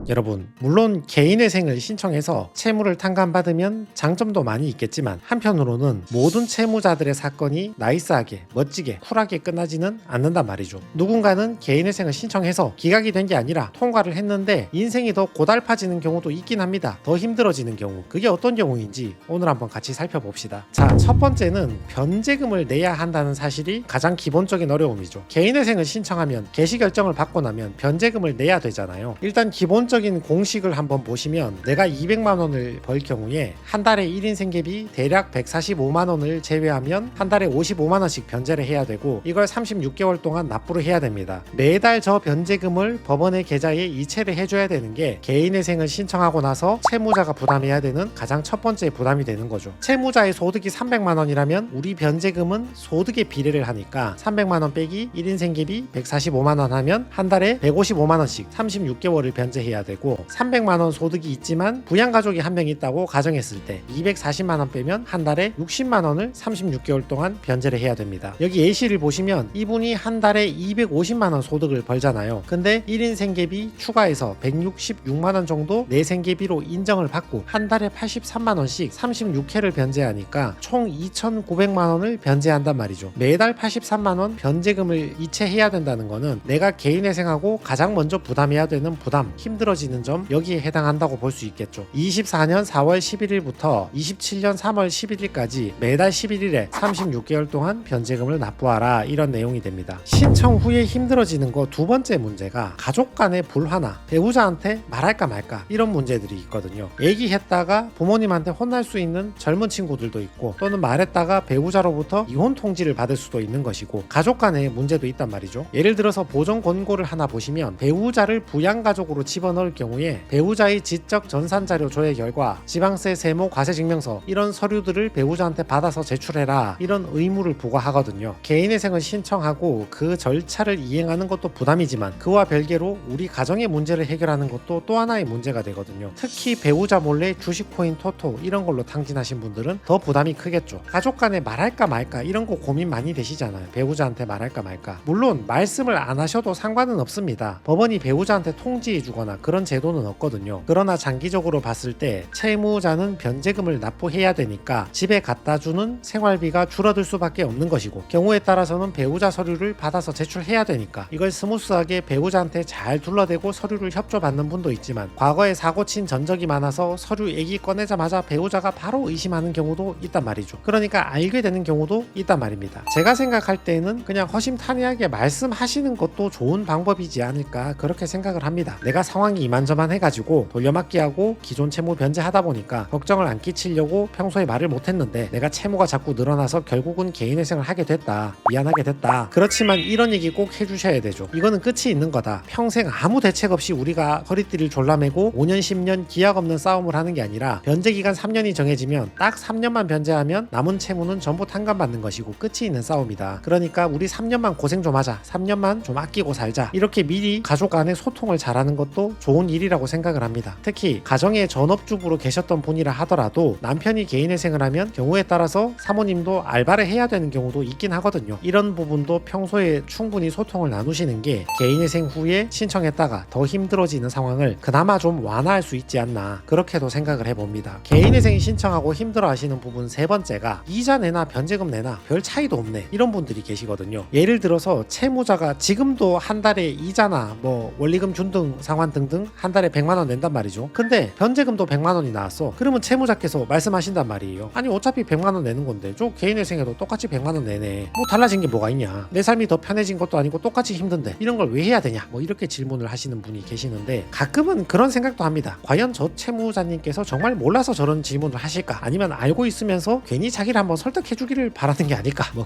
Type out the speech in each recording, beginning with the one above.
여러분, 물론 개인회생을 신청해서 채무를 탕감받으면 장점도 많이 있겠지만 한편으로는 모든 채무자들의 사건이 나이스하게, 멋지게, 쿨하게 끝나지는 않는단 말이죠. 누군가는 개인회생을 신청해서 기각이 된 게 아니라 통과를 했는데 인생이 더 고달파지는 경우도 있긴 합니다. 더 힘들어지는 경우. 그게 어떤 경우인지 오늘 한번 같이 살펴봅시다. 자, 첫 번째는 변제금을 내야 한다는 사실이 가장 기본적인 어려움이죠. 개인회생을 신청하면 개시결정을 받고 나면 변제금을 내야 되잖아요. 일단 기본적인 공식을 한번 보시면 내가 200만 원을 벌 경우에 한 달에 1인 생계비 대략 145만 원을 제외하면 한 달에 55만 원씩 변제를 해야 되고 이걸 36개월 동안 납부를 해야 됩니다. 매달 저 변제금을 법원의 계좌에 이체를 해줘야 되는 게 개인회생을 신청하고 나서 채무자가 부담해야 되는 가장 첫 번째 부담이 되는 거죠. 채무자의 소득이 300만 원이라면 우리 변제금은 소득에 비례를 하니까 300만 원 빼기 1인 생계비 145만 원 하면 한 달에 155만 원씩 36개월을 변제해야 되고 300만 원 소득이 있지만 부양가족이 한 명 있다고 가정했을 때 240만 원 빼면 한 달에 60만 원을 36개월 동안 변제를 해야 됩니다. 여기 예시를 보시면 이분이 한 달에 250만 원 소득을 벌잖아요. 근데 1인 생계비 추가해서 166만 원 정도 내 생계비로 인정을 받고 한 달에 83만 원씩 36회를 변제하니까 총 2,900만 원을 변제한단 말이죠. 매달 83만 원 변제금을 이체해야 된다는 거는 내가 개인회생하고 가장 먼저 부담해야 되는 부담, 힘들어지는 점 여기에 해당한다고 볼 수 있겠죠. 24년 4월 11일부터 27년 3월 11일까지 매달 11일에 36개월 동안 변제금을 납부하라 이런 내용이 됩니다. 신청 후에 힘들어지는 거 두 번째 문제가 가족 간의 불화나 배우자한테 말할까 말까 이런 문제들이 있거든요. 얘기했다가 부모님한테 혼날 수 있는 젊은 친구들도 있고 또는 말했다가 배우자로부터 이혼 통지를 받을 수도 있는 것이고 가족 간의 문제도 있단 말이죠. 예를 들어서 보존 권고를 하나 보시면 배우자를 부양가족으로 집어넣을 경우에 배우자의 지적 전산자료 조회 결과 지방세 세모 과세증명서 이런 서류들을 배우자한테 받아서 제출해라 이런 의무를 부과하거든요. 개인회생을 신청하고 그 절차를 이행하는 것도 부담이지만 그와 별개로 우리 가정의 문제를 해결하는 것도 또 하나의 문제가 되거든요. 특히 배우자 몰래 주식코인 토토 이런 걸로 탕진하신 분들은 더 부담이 크겠죠. 가족 간에 말할까 말까 이런 거 고민 많이 되시잖아요. 배우자한테 말할까 말까. 물론 말씀을 안 하셔도 상관은 없습니다. 법원이 배우자한테 통지해 주거나 그런 제도는 없거든요. 그러나 장기적으로 봤을 때 채무자는 변제금을 납부해야 되니까 집에 갖다 주는 생활비가 줄어들 수밖에 없는 것이고 경우에 따라서는 배우자 서류를 받아서 제출해야 되니까 이걸 스무스하게 배우자한테 잘 둘러대고 서류를 협조받는 분도 있지만 과거에 사고 친 전적이 많아서 서류 얘기 꺼내자마자 배우자가 바로 의심하는 경우도 있단 말이죠. 그러니까 알게 되는 경우도 있단 말입니다. 제가 생각할 때는 그냥 허심탄회하게 말씀하시는 것도 좋은 방법이지 않을까 그렇게 생각을 합니다. 내가 상황이 이만저만 해가지고 돌려막기하고 기존 채무 변제하다 보니까 걱정을 안 끼치려고 평소에 말을 못했는데 내가 채무가 자꾸 늘어나서 결국은 개인회생을 하게 됐다. 미안하게 됐다. 그렇지만 이런 얘기 꼭 해주셔야 되죠. 이거는 끝이 있는 거다. 평생 아무 대책 없이 우리가 허리띠를 졸라매고 5년 10년 기약 없는 싸움을 하는 게 아니라 변제기간 3년이 정해지면 딱 3년만 변제하면 남은 채무는 전부 탕감받는 것이고 끝이 있는 싸움이다. 그러니까 우리 3년만 고생 좀 하자. 3년만 좀 아끼고 살자. 이렇게 미리 가족 간의 소통을 잘하는 것도 좋은 일이라고 생각을 합니다. 특히 가정의 전업주부로 계셨던 분이라 하더라도 남편이 개인회생을 하면 경우에 따라서 사모님도 알바를 해야 되는 경우도 있긴 하거든요. 이런 부분도 평소에 충분히 소통을 나누시는 게 개인회생 후에 신청했다가 더 힘들어지는 상황을 그나마 좀 완화할 수 있지 않나 그렇게도 생각을 해봅니다. 개인회생 신청하고 힘들어하시는 부분 세 번째가 이자 내나 변제금 내나 별 차이도 없네 이런 분들이 계시거든요. 예를 들어서 채무자가 지금도 한 달에 이자나 뭐 원리금 준등 상환 등등 한 달에 100만 원 낸단 말이죠. 근데 변제금도 100만 원이 나왔어. 그러면 채무자께서 말씀하신단 말이에요. 아니 어차피 100만 원 내는 건데 저 개인회생해도 똑같이 100만 원 내네. 뭐 달라진 게 뭐가 있냐. 내 삶이 더 편해진 것도 아니고 똑같이 힘든데 이런 걸 왜 해야 되냐. 뭐 이렇게 질문을 하시는 분이 계시는데 가끔은 그런 생각도 합니다. 과연 저 채무자님께서 정말 몰라서 저런 질문을 하실까? 아니면 알고 있으면서 괜히 자기를 한번 설득해 주기를 바라는 게 아닐까? 뭐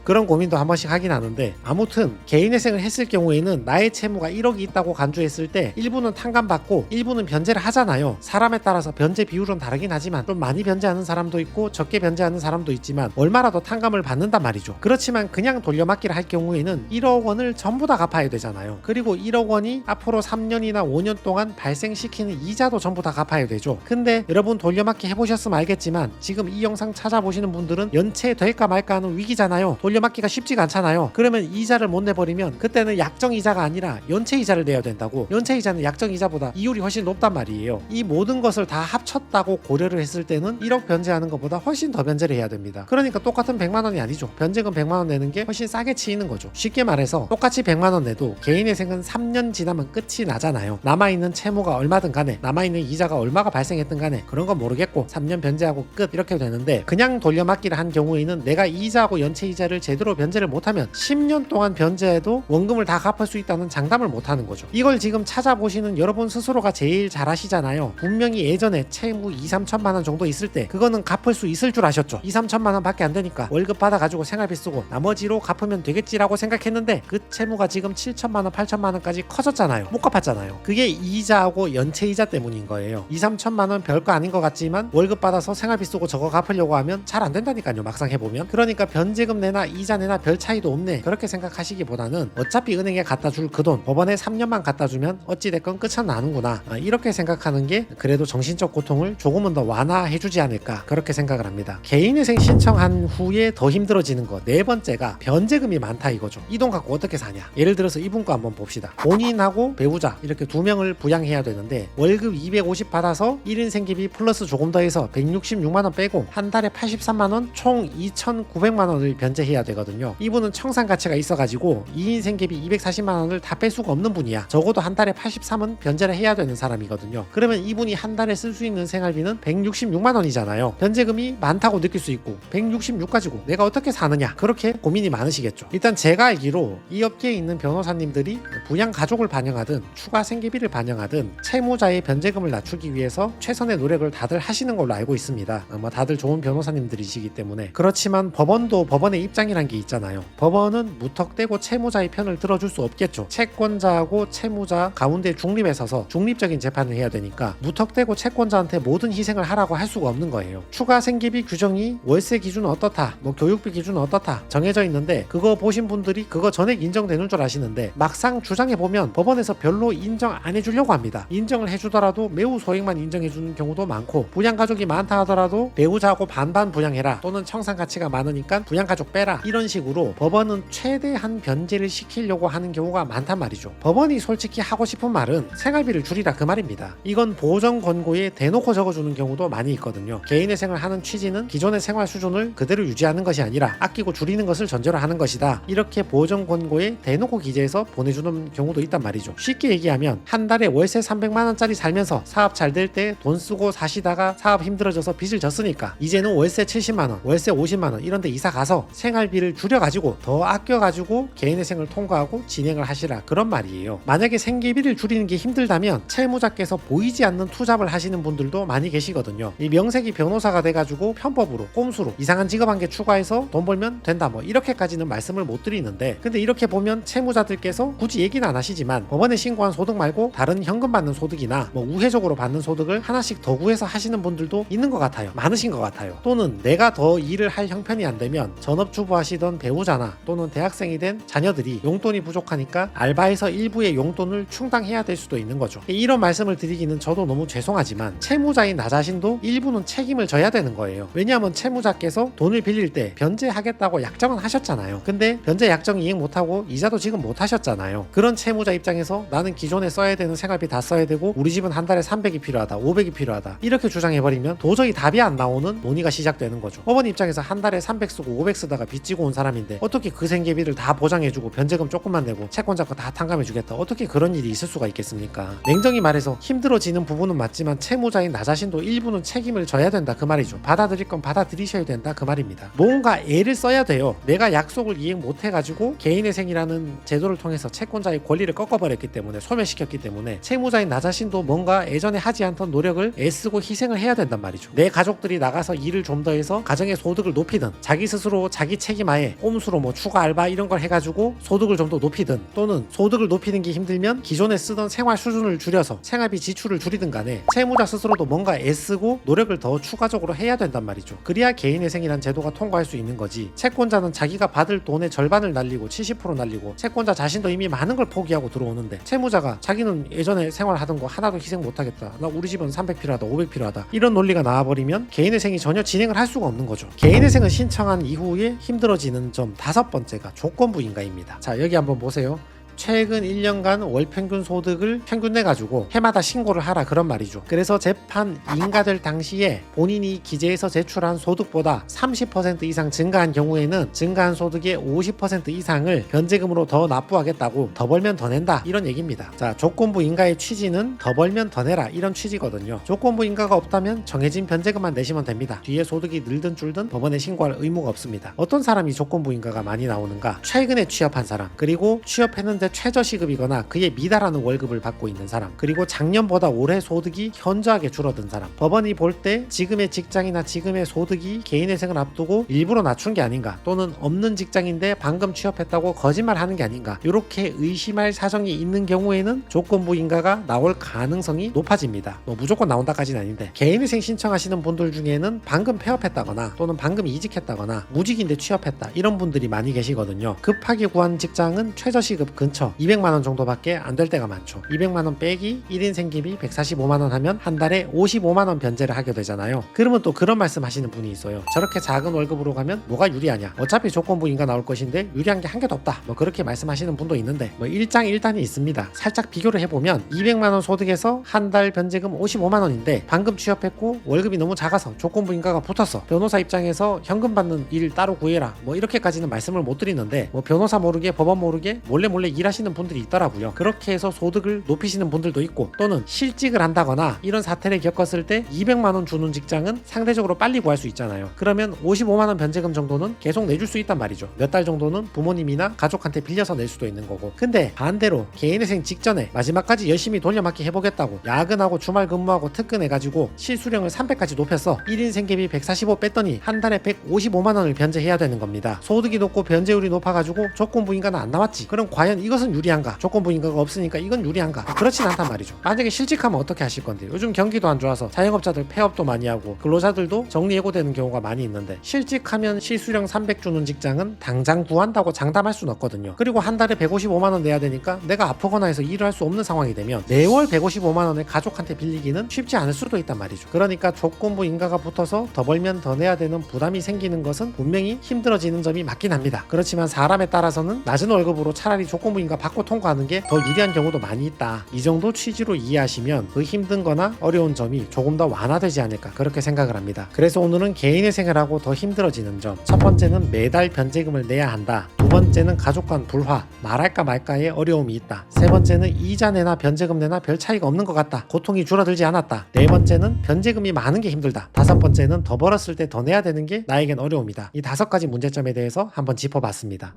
그런 고민도 한 번씩 하긴 하는데 아무튼 개인회생을 했을 경우에는 나의 채무가 1억이 있다고 간주했을 때 일부는 탕감받고 일부는 변제를 하잖아요. 사람에 따라서 변제 비율은 다르긴 하지만 좀 많이 변제하는 사람도 있고 적게 변제하는 사람도 있지만 얼마라도 탕감을 받는단 말이죠. 그렇지만 그냥 돌려막기를 할 경우에는 1억 원을 전부 다 갚아야 되잖아요. 그리고 1억 원이 앞으로 3년이나 5년 동안 발생시키는 이자도 전부 다 갚아야 되죠. 근데 여러분 돌려막기 해보셨으면 알겠지만 지금 이 영상 찾아보시는 분들은 연체 될까 말까 하는 위기잖아요. 돌려막기가 쉽지가 않잖아요. 그러면 이자를 못 내버리면 그때는 약정 이자가 아니라 연체 이자를 내야 된다고. 연체 이자는 이자는 약정이자보다 이율이 훨씬 높단 말이에요. 이 모든 것을 다 합쳤다고 고려를 했을 때는 1억 변제하는 것보다 훨씬 더 변제를 해야 됩니다. 그러니까 똑같은 100만 원이 아니죠. 변제금 100만 원 내는 게 훨씬 싸게 치이는 거죠. 쉽게 말해서 똑같이 100만 원 내도 개인회생은 3년 지나면 끝이 나잖아요. 남아있는 채무가 얼마든 간에, 남아있는 이자가 얼마가 발생했든 간에 그런 건 모르겠고 3년 변제하고 끝 이렇게 되는데, 그냥 돌려막기를 한 경우에는 내가 이자하고 연체 이자를 제대로 변제를 못하면 10년 동안 변제해도 원금을 다 갚을 수 있다는 장담을 못하는 거죠. 이걸 지금 찾아보시는 여러분 스스로가 제일 잘 아시잖아요. 분명히 예전에 채무 2-3천만 원 정도 있을 때 그거는 갚을 수 있을 줄 아셨죠. 2-3천만 원 밖에 안 되니까 월급 받아가지고 생활비 쓰고 나머지로 갚으면 되겠지라고 생각했는데, 그 채무가 지금 7천만 원, 8천만 원까지 커졌잖아요. 못 갚았잖아요. 그게 이자하고 연체 이자 때문인 거예요. 2-3천만 원 별거 아닌 것 같지만 월급 받아서 생활비 쓰고 저거 갚으려고 하면 잘 안 된다니까요, 막상 해보면. 그러니까 변제금 내나 이자 내나 별 차이도 없네, 그렇게 생각하시기보다는 어차피 은행에 갖다 줄 그 돈 법원에 3년만 갖다 주면 어찌됐건 끝은 나는구나, 이렇게 생각하는 게 그래도 정신적 고통을 조금은 더 완화해주지 않을까, 그렇게 생각을 합니다. 개인회생 신청한 후에 더 힘들어지는 거 네 번째가 변제금이 많다 이거죠. 이 돈 갖고 어떻게 사냐. 예를 들어서 이분 거 한번 봅시다. 본인하고 배우자 이렇게 두 명을 부양해야 되는데, 월급 250 받아서 1인 생계비 플러스 조금 더해서 166만 원 빼고 한 달에 83만 원, 총 2,900만 원을 변제해야 되거든요. 이분은 청산 가치가 있어가지고 2인 생계비 240만 원을 다 뺄 수가 없는 분이야. 적어도 한 달에 83은 변제를 해야 되는 사람이거든요. 그러면 이분이 한 달에 쓸 수 있는 생활비는 166만 원이잖아요. 변제금이 많다고 느낄 수 있고 166 가지고 내가 어떻게 사느냐, 그렇게 고민이 많으시겠죠. 일단 제가 알기로 이 업계에 있는 변호사님들이 부양 가족을 반영하든 추가 생계비를 반영하든 채무자의 변제금을 낮추기 위해서 최선의 노력을 다들 하시는 걸로 알고 있습니다. 다들 좋은 변호사님들이시기 때문에. 그렇지만 법원도 법원의 입장이란 게 있잖아요. 법원은 무턱대고 채무자의 편을 들어줄 수 없겠죠. 채권자하고 채무자 가운데 중립에 서서 중립적인 재판을 해야 되니까 무턱대고 채권자한테 모든 희생을 하라고 할 수가 없는 거예요. 추가 생계비 규정이 월세 기준은 어떻다, 교육비 기준은 어떻다 정해져 있는데, 그거 보신 분들이 그거 전액 인정되는 줄 아시는데 막상 주장해보면 법원에서 별로 인정 안 해주려고 합니다. 인정을 해주더라도 매우 소액만 인정해주는 경우도 많고, 부양가족이 많다 하더라도 배우자하고 반반 부양해라, 또는 청산 가치가 많으니까 부양가족 빼라, 이런 식으로 법원은 최대한 변제를 시키려고 하는 경우가 많단 말이죠. 법원이 솔직히 하고 싶은 말은 생활비를 줄이라 그 말입니다. 이건 보정 권고에 대놓고 적어주는 경우도 많이 있거든요. 개인회생을 하는 취지는 기존의 생활 수준을 그대로 유지하는 것이 아니라 아끼고 줄이는 것을 전제로 하는 것이다, 이렇게 보정 권고에 대놓고 기재해서 보내주는 경우도 있단 말이죠. 쉽게 얘기하면 한 달에 월세 300만 원짜리 살면서 사업 잘 될 때 돈 쓰고 사시다가 사업 힘들어져서 빚을 졌으니까 이제는 월세 70만 원, 월세 50만 원 이런 데 이사 가서 생활비를 줄여가지고 더 아껴가지고 개인회생을 통과하고 진행을 하시라, 그런 말이에요. 만약에 생계비를 줄이는 게 힘들다면 채무자께서 보이지 않는 투잡을 하시는 분들도 많이 계시거든요. 이 명색이 변호사가 돼가지고 편법으로 꼼수로 이상한 직업 한 개 추가해서 돈 벌면 된다, 이렇게까지는 말씀을 못 드리는데, 근데 이렇게 보면 채무자들께서 굳이 얘기는 안 하시지만 법원에 신고한 소득 말고 다른 현금 받는 소득이나 우회적으로 받는 소득을 하나씩 더 구해서 하시는 분들도 있는 것 같아요. 많으신 것 같아요. 또는 내가 더 일을 할 형편이 안 되면 전업주부 하시던 배우자나 또는 대학생이 된 자녀들이 용돈이 부족하니까 알바해서 일부의 용돈을 충당해야 될 수도 있는 거죠. 이런 말씀을 드리기는 저도 너무 죄송하지만 채무자인 나 자신도 일부는 책임을 져야 되는 거예요. 왜냐하면 채무자께서 돈을 빌릴 때 변제하겠다고 약정은 하셨잖아요. 근데 변제 약정 이행 못하고 이자도 지금 못 하셨잖아요. 그런 채무자 입장에서 나는 기존에 써야 되는 생활비 다 써야 되고 우리 집은 한 달에 300이 필요하다, 500이 필요하다, 이렇게 주장해버리면 도저히 답이 안 나오는 논의가 시작되는 거죠. 법원 입장에서 한 달에 300 쓰고 500 쓰다가 빚지고 온 사람인데 어떻게 그 생계비를 다 보장해주고 변제금 조금만 내고 채권자 거 다 탕감해주겠다, 어떻게 그런 일이 있을 수가 있겠습니까? 냉정히 말해서 힘들어지는 부분은 맞지만 채무자인 나 자신도 일부는 책임을 져야 된다, 그 말이죠. 받아들일 건 받아들이셔야 된다, 그 말입니다. 뭔가 애를 써야 돼요. 내가 약속을 이행 못해가지고 개인회생이라는 제도를 통해서 채권자의 권리를 꺾어버렸기 때문에, 소멸시켰기 때문에 채무자인 나 자신도 뭔가 예전에 하지 않던 노력을 애쓰고 희생을 해야 된단 말이죠. 내 가족들이 나가서 일을 좀 더 해서 가정의 소득을 높이든, 자기 스스로 자기 책임하에 꼼수로 추가 알바 이런 걸 해가지고 소득을 좀 더 높이든, 또는 소득을 높이는 게 힘들면 기존에 쓰던 생활 수준을 줄여서 생활비 지출을 줄이든 간에 채무자 스스로도 뭔가 애쓰고 노력을 더 추가적으로 해야 된단 말이죠. 그래야 개인회생이란 제도가 통과할 수 있는 거지. 채권자는 자기가 받을 돈의 절반을 날리고 70% 날리고 채권자 자신도 이미 많은 걸 포기하고 들어오는데, 채무자가 자기는 예전에 생활하던 거 하나도 희생 못하겠다, 나 우리 집은 300 필요하다, 500 필요하다, 이런 논리가 나와버리면 개인회생이 전혀 진행을 할 수가 없는 거죠. 개인회생을 신청한 이후에 힘들어지는 점 5번째가 조건부 인가입니다. 자, 여기 한번 보세요. 최근 1년간 월 평균 소득을 평균 내가지고 해마다 신고를 하라 그런 말이죠. 그래서 재판 인가될 당시에 본인이 기재해서 제출한 소득보다 30% 이상 증가한 경우에는 증가한 소득의 50% 이상을 변제금으로 더 납부하겠다고 더 벌면 더 낸다 이런 얘기입니다. 자, 조건부 인가의 취지는 더 벌면 더 내라 이런 취지거든요. 조건부 인가가 없다면 정해진 변제금만 내시면 됩니다. 뒤에 소득이 늘든 줄든 법원에 신고할 의무가 없습니다. 어떤 사람이 조건부 인가가 많이 나오는가? 최근에 취업한 사람, 그리고 취업했는데 최저시급이거나 그에 미달하는 월급을 받고 있는 사람, 그리고 작년보다 올해 소득이 현저하게 줄어든 사람. 법원이 볼 때 지금의 직장이나 지금의 소득이 개인회생을 앞두고 일부러 낮춘 게 아닌가, 또는 없는 직장인데 방금 취업했다고 거짓말하는 게 아닌가, 이렇게 의심할 사정이 있는 경우에는 조건부 인가가 나올 가능성이 높아집니다. 뭐 무조건 나온다까지는 아닌데, 개인회생 신청하시는 분들 중에는 방금 폐업했다거나 또는 방금 이직했다거나 무직인데 취업했다 이런 분들이 많이 계시거든요. 급하게 구한 직장은 최저시급 근처 200만원 정도밖에 안 될 때가 많죠. 200만원 빼기 1인 생계비 145만원 하면 한 달에 55만원 변제를 하게 되잖아요. 그러면 또 그런 말씀 하시는 분이 있어요. 저렇게 작은 월급으로 가면 뭐가 유리하냐, 어차피 조건부 인가 나올 것인데 유리한 게 한 개도 없다, 뭐 그렇게 말씀하시는 분도 있는데, 뭐 일장일단이 있습니다. 살짝 비교를 해보면 200만원 소득에서 한 달 변제금 55만원인데 방금 취업했고 월급이 너무 작아서 조건부 인가가 붙었어. 변호사 입장에서 현금 받는 일 따로 구해라, 뭐 이렇게까지는 말씀을 못 드리는데, 뭐 변호사 모르게 법원 모르게 몰래 일하시는 분들이 있더라고요. 그렇게 해서 소득을 높이시는 분들도 있고, 또는 실직을 한다거나 이런 사태를 겪었을 때 200만원 주는 직장은 상대적으로 빨리 구할 수 있잖아요. 그러면 55만원 변제금 정도는 계속 내줄 수 있단 말이죠. 몇 달 정도는 부모님이나 가족한테 빌려서 낼 수도 있는 거고. 근데 반대로 개인회생 직전에 마지막까지 열심히 돌려막기 해보겠다고 야근하고 주말 근무하고 특근해가지고 실수령을 300까지 높였어. 1인 생계비 145 뺐더니 한 달에 155만원을 변제해야 되는 겁니다. 소득이 높고 변제율이 높아가지고 조건부 인가는 안 나왔지. 그럼 과연 이것은 유리한가? 조건부 인가가 없으니까 이건 유리한가? 그렇진 않단 말이죠. 만약에 실직하면 어떻게 하실 건데요? 요즘 경기도 안 좋아서 자영업자들 폐업도 많이 하고 근로자들도 정리해고되는 경우가 많이 있는데, 실직하면 실수령 300 주는 직장은 당장 구한다고 장담할 수는 없거든요. 그리고 한 달에 155만원 내야 되니까 내가 아프거나 해서 일을 할 수 없는 상황이 되면 매월 155만원을 가족한테 빌리기는 쉽지 않을 수도 있단 말이죠. 그러니까 조건부 인가가 붙어서 더 벌면 더 내야 되는 부담이 생기는 것은 분명히 힘들어지는 점이 맞긴 합니다. 그렇지만 사람에 따라서는 낮은 월급으로 차라리 조건부 인가 받고 통과하는 게 더 유리한 경우도 많이 있다. 이 정도 취지로 이해하시면 그 힘든 거나 어려운 점이 조금 더 완화되지 않을까 그렇게 생각을 합니다. 그래서 오늘은 개인회생을 하고 더 힘들어지는 점, 첫 번째는 매달 변제금을 내야 한다. 두 번째는 가족 간 불화, 말할까 말까의 어려움이 있다. 세 번째는 이자 내나 변제금 내나 별 차이가 없는 것 같다. 고통이 줄어들지 않았다. 네 번째는 변제금이 많은 게 힘들다. 다섯 번째는 더 벌었을 때 더 내야 되는 게 나에겐 어려움이다. 이 5가지 문제점에 대해서 한번 짚어봤습니다.